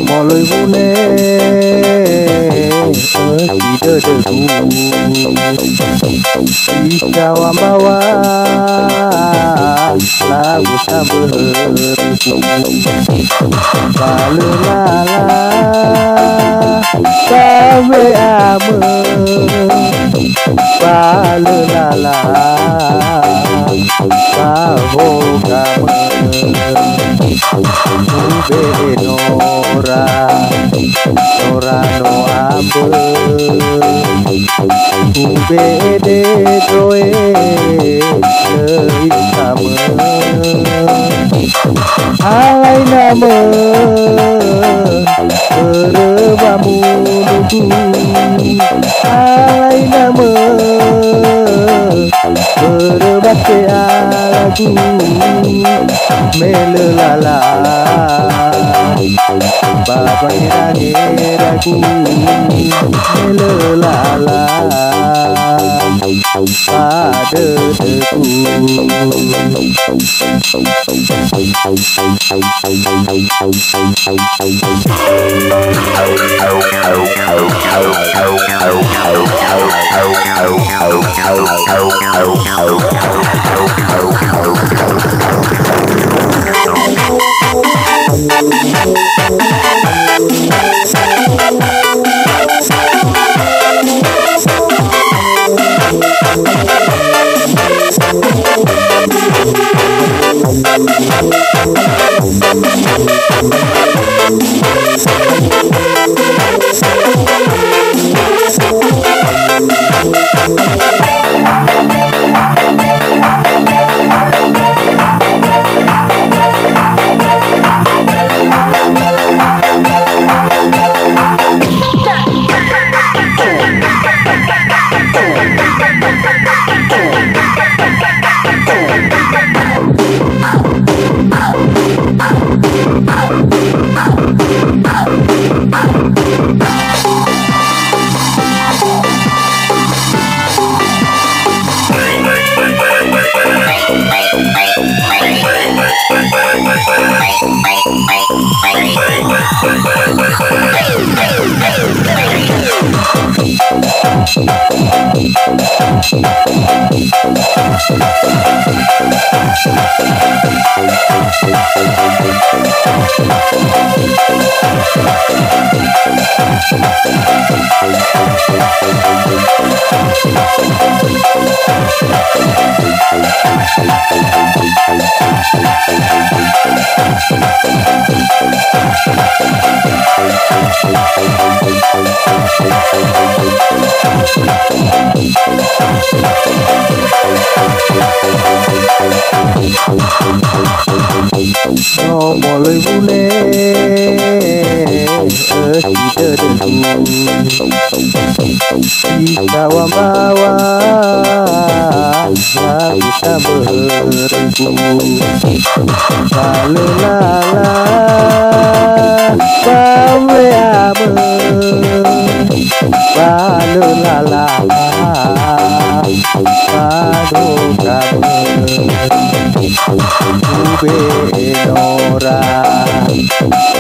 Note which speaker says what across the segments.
Speaker 1: Moloi bune tidak debu Ikawan bawa lagu sabar Balu lala Sabe ame Balu lala Saho game Ube nora Nora no abe Ube de droe Seikame Alai nama Berebamu nubu Alai nama Berebake lagu Melelala Baba ngira-ngiraku Melelala Pada deku Moloi bune tidak debu Ikawan bawa lagu sabarku Balu lala Sabe ame Balu lala Sado game Ube nora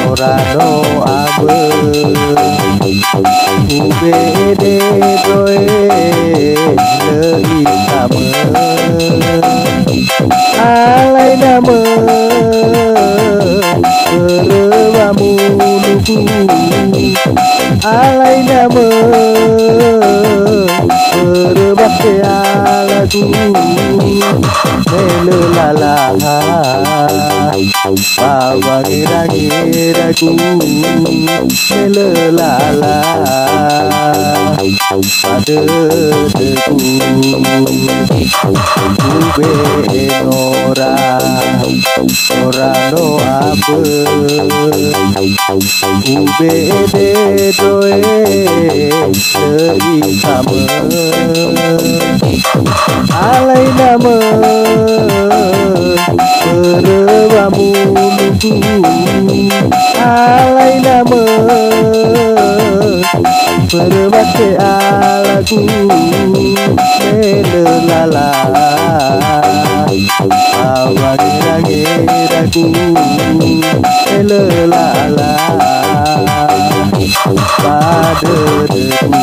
Speaker 1: Nora no abe Ube de droe Leikame Alai nama Berebamu nubu Alai nama Berebake lagu lelala bawa ngira-ngira ku lelala pada deku ube nora no abe ube de doe lagi sama alai nama perewamu nunggu alai nama perwate alaku lelala awak ngira-ngiraku lelala pada deku.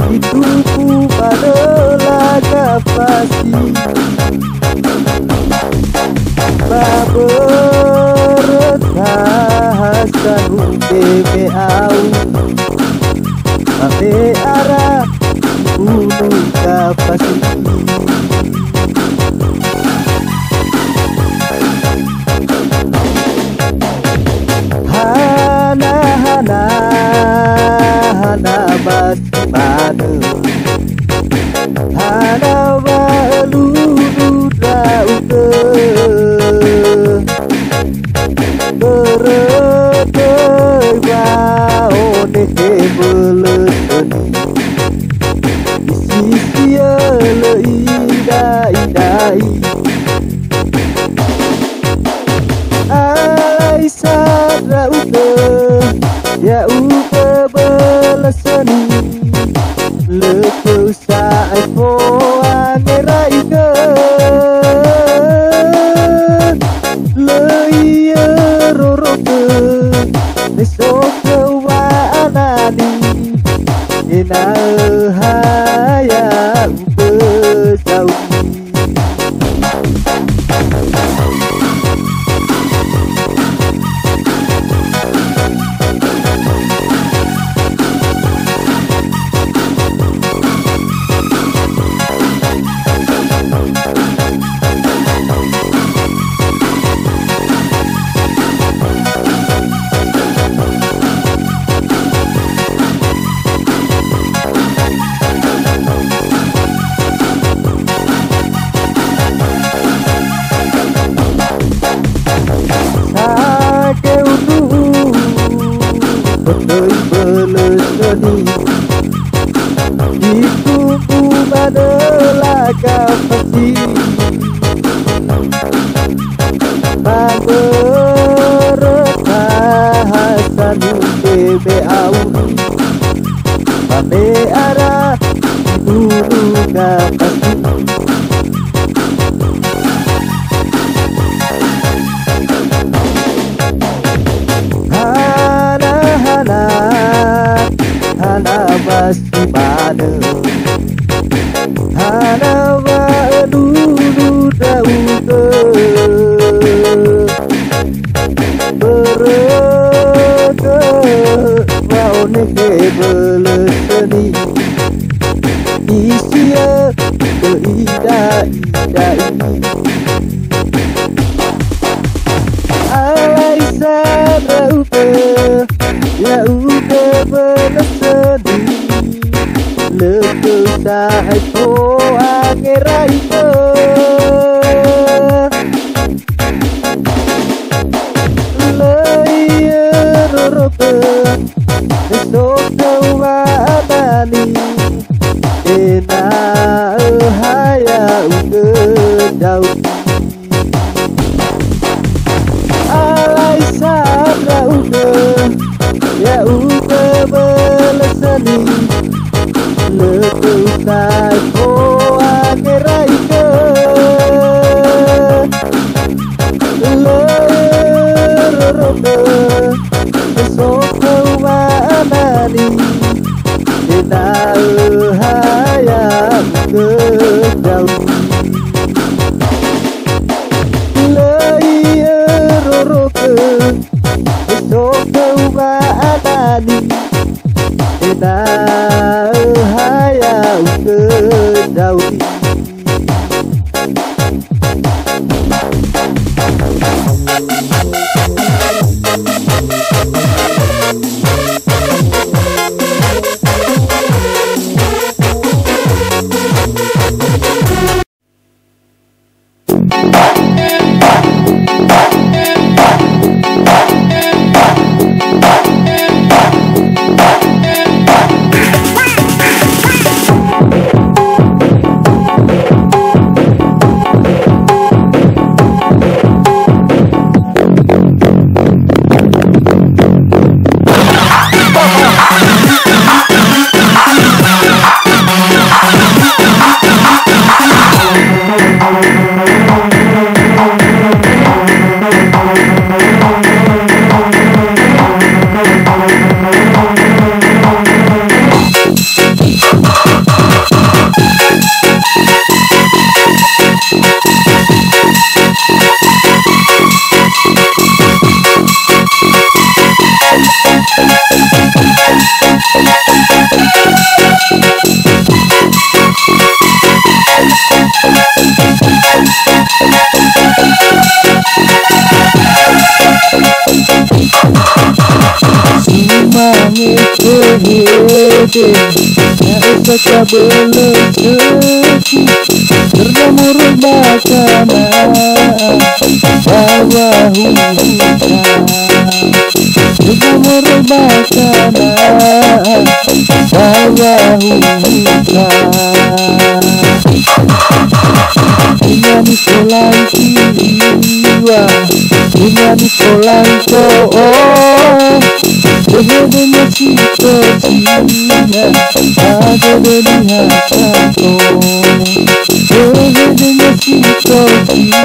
Speaker 1: Hidupku adalah kapasi Babertahasan UTP au Sampai arah gunung kapasi Hana batu mana hana balu dauke beretai bau deke beleteni isi leidai alai sadauke ya uke belasani lepas saat poan raike leia roroke besok kewanani ina hayang bersauti gak pasti. Hana masih mana, hana wa dulu dauke berke mau neke beleseni isia keida-ida ini alai sarauke ya udah beleseni lepas sahai po angerai ke roroke esok dewa adani ena haya uke jauh alai sabra uke ya uke belesani lepas sahai po angerai ke roroke sokawanani dina hayam kejauh laya roroke sokawanani dina hayam kejauh Esa beleseki bernamur bakana bawah hutan bernamur bakana bawah hutan Inani kolai jiwa Inani kolai ko'o Behede mesito sina Ada deni hasato Behede mesito sina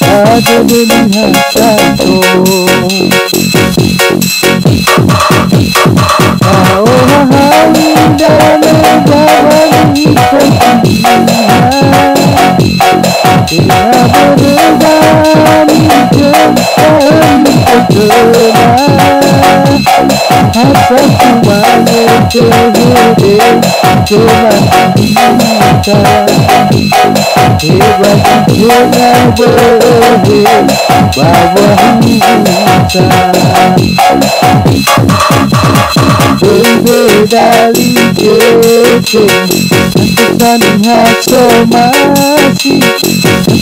Speaker 1: Ada deni hasato Kau hahai dalam bawah hitam Bila berbeda menjemput kegelah Hasa semuanya terhede Cuma kita Hebat dengan berhid Bawah kita Berbeda lihat Sani haso masih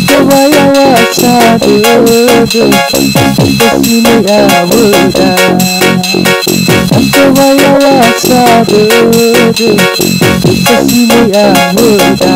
Speaker 1: Kebaya wasa dede Kesini aweda Kebaya wasa dede Kesini aweda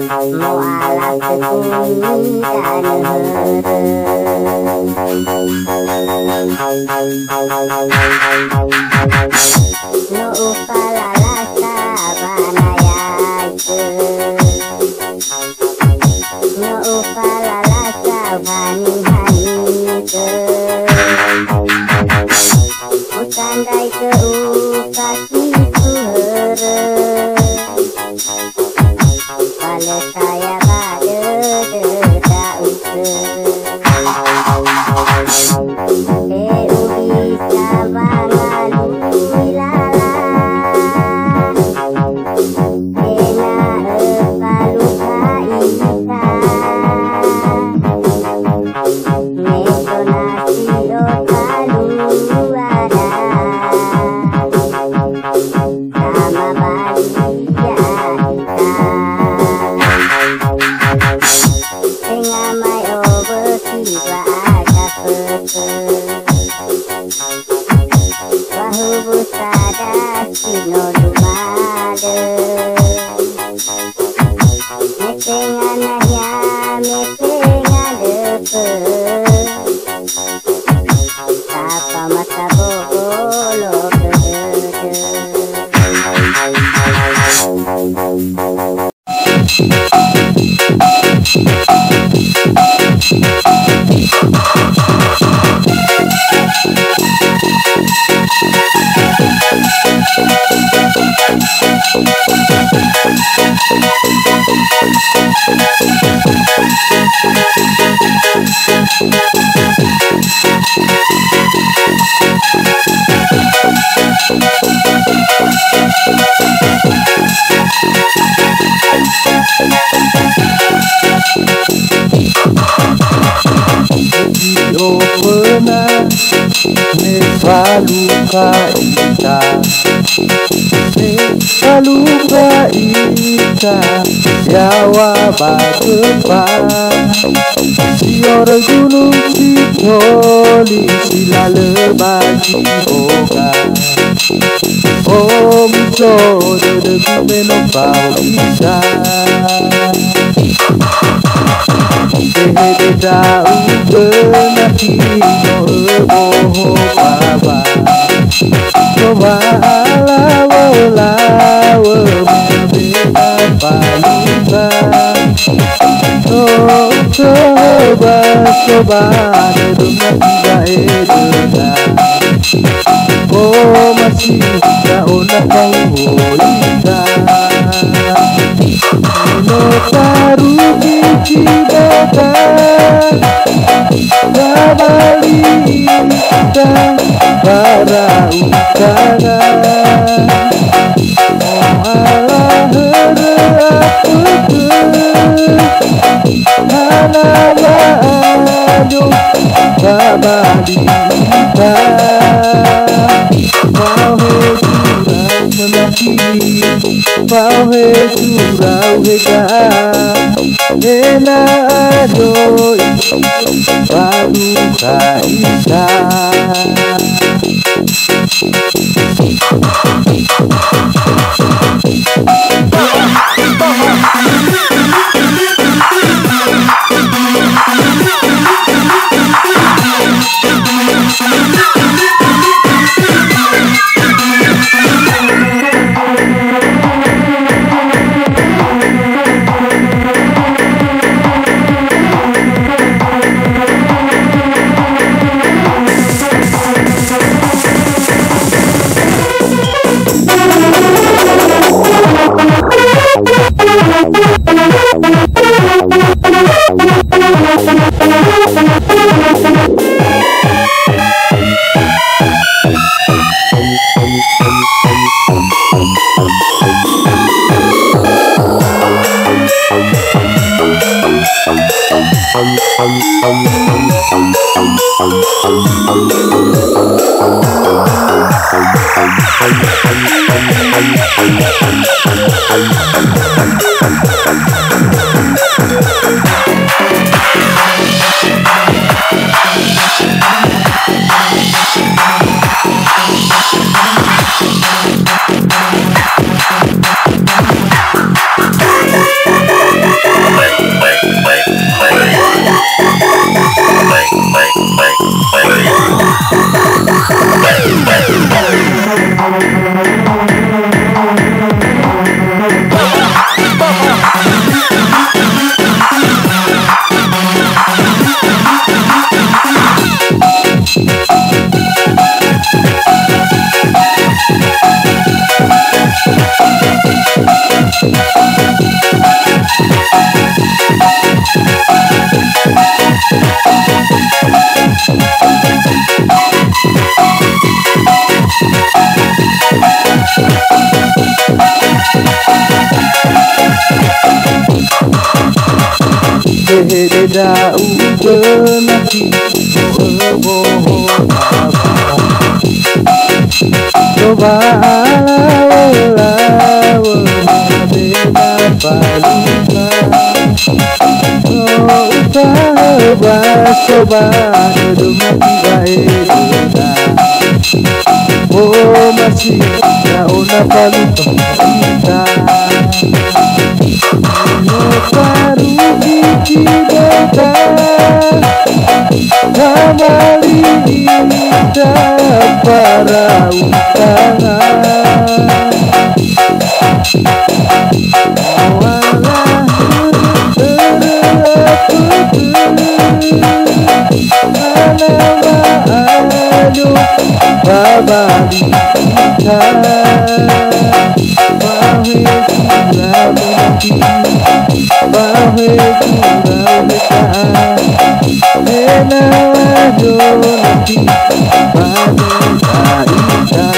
Speaker 2: mualaf tekuni no upalalasa banayake no upalalasa hani-hanike utandai ke ukasi suhere Bale saya bade dedauke bisa bangalui lala Ena epaluka ika Mesonasi otalu ada Sama badia ika Tengamai oberkiba ada peke Bahu busada sino dumade Metengan nahya metengan depe Tapa mata bobolo kedede
Speaker 1: Yo pernah mefaluka ita mefaluka ita Jawa Batepa Sior gunung Sipoli sila lebagi boga Om sode de kumeno paulita Dede dau benakino eboho baba Coba lawa mabena paluka Coba dedungnya tidak edena Oh masih tak onak kau hoika No taru kici boga Babali ita para utara Oh Allah hera Hanama ayo Babali ita Mau he surau menaki Mau he surau hega Ena adoi Paluka ita beda ubenaki coba lawe beda paluka coba duduk mati bae oh masih nauna paluka kita paru gigi beta kamali kita para utara babali kita bahe kurau beta enawa jonati pada ita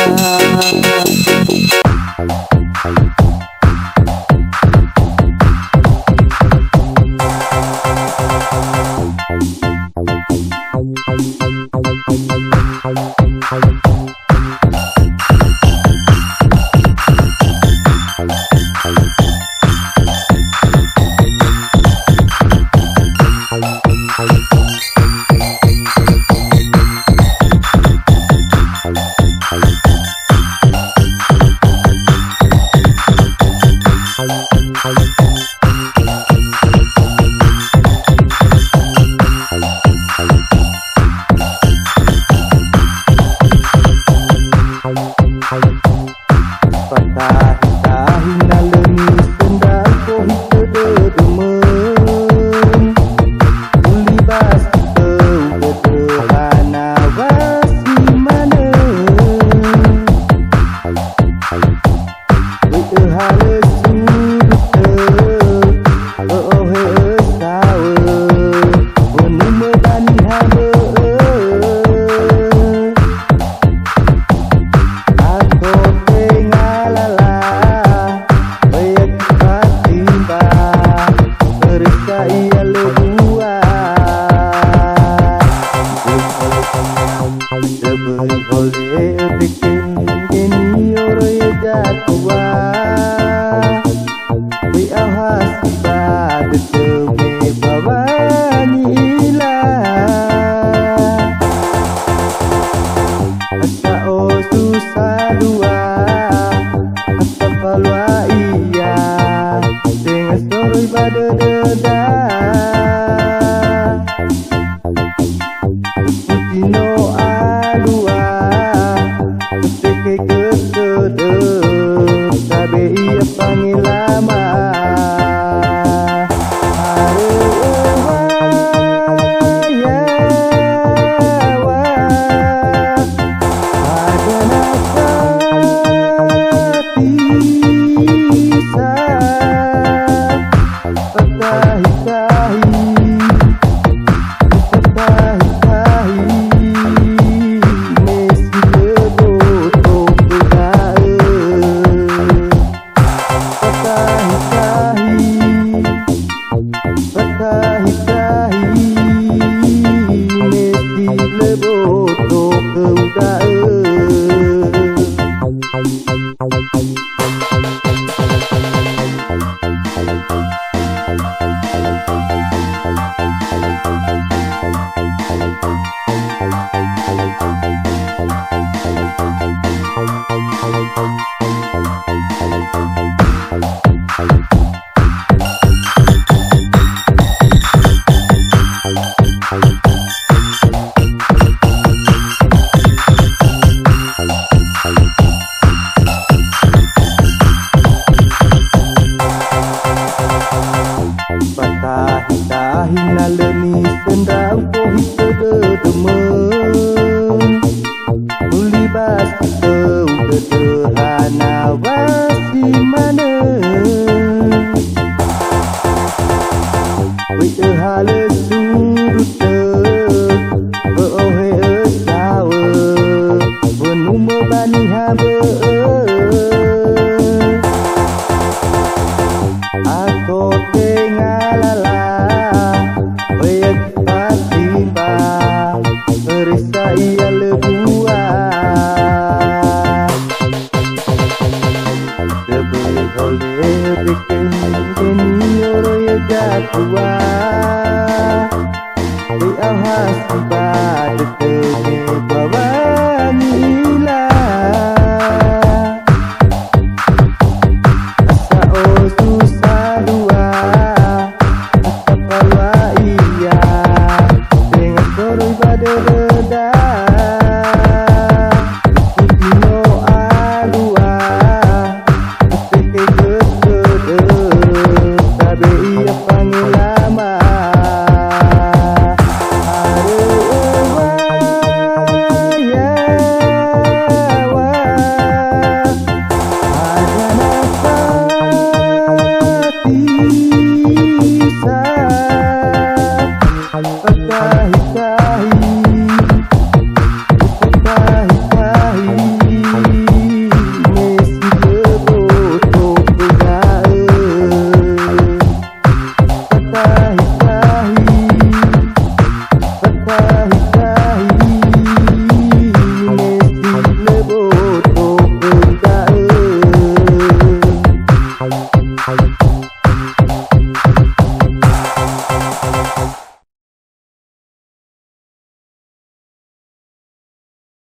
Speaker 1: Ulibas teu sederhana wasi mana